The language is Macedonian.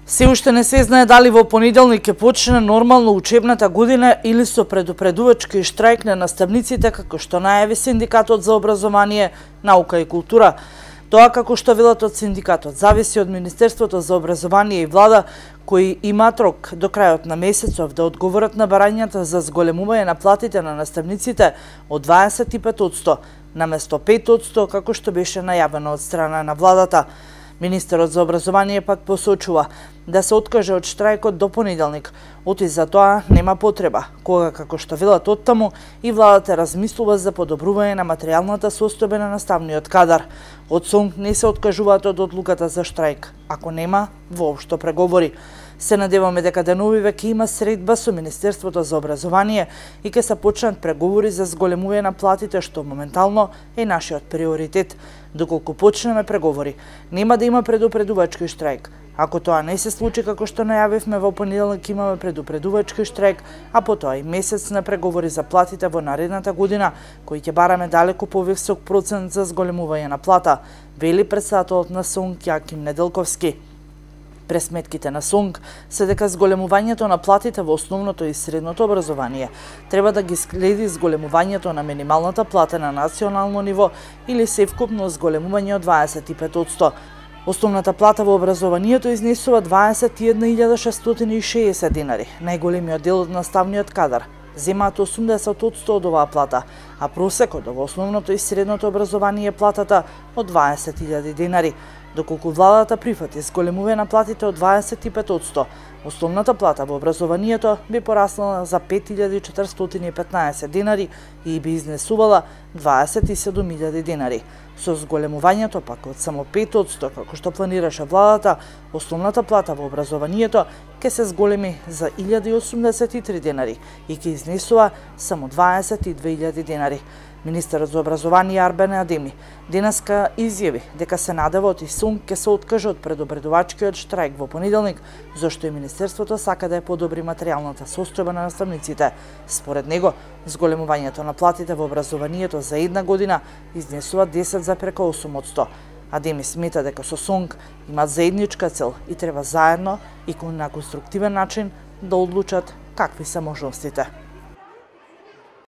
Се уште не се знае дали во понеделник ќе почне нормално учебната година или со предупредувачки штрајк на наставниците, како што најави Синдикатот за образование, наука и култура. Тоа, како што велат од синдикатот, зависи од Министерството за образование и влада, кои имаат рок до крајот на месецов да одговорат на барањата за зголемување на платите на наставниците од 25% наместо 5%, како што беше најавено од страна на владата. Министерот за образование пак посочува да се откаже од штрајкот до понеделник. Оти за тоа нема потреба, кога, како што велат оттаму, и владата размислува за подобрување на материјалната состојба на наставниот кадар. Од СОНК не се откажуваат од одлуката за штрајк, ако нема воопшто преговори. Се надеваме дека деновиве ќе има средба со Министерството за образование и ќе се почнат преговори за зголемување на платите, што моментално е нашиот приоритет. Доколку почнеме преговори, нема да има предупредувачки штрајк. Ако тоа не се случи како што најавивме во понеделник, имаме предупредувачки штрајк, а потоа и месец на преговори за платите во наредната година, кои ќе бараме далеку повисок процент за зголемување на плата, вели претседателот на СОНК Јаким Неделковски. Пресметките на СОНК се дека зголемувањето на платите во основното и средното образование треба да ги следи зголемувањето на минималната плата на национално ниво или севкупно зголемување од 25%. Основната плата во образованието изнесува 21.660 динари. Најголемиот дел од наставниот кадар земаат 80% од оваа плата, а просекот во основното и средното образование платата од 20.000 динари. Доколку владата прифати зголемување на платите од 25%, основната плата во образованието би пораснала за 5.415 динари и би изнесувала 27.000 динари. Со зголемувањето пак од само 5%, како што планираше владата, основната плата во образованието ќе се зголеми за 1.083 динари и ќе изнесува само 22.000 динари. Министерот за образование Арбен Адеми денеска изјави дека се надева од СОНК ќе се откаже од предупредувачкиот штрајк во понеделник, зашто и Министерството сака да ја подобри материјалната состојба на наставниците. Според него, зголемувањето на платите во образованието за една година изнесува 10,8%. Адеми смета дека со СОНК имаат заедничка цел и треба заедно и на конструктивен начин да одлучат какви се можностите.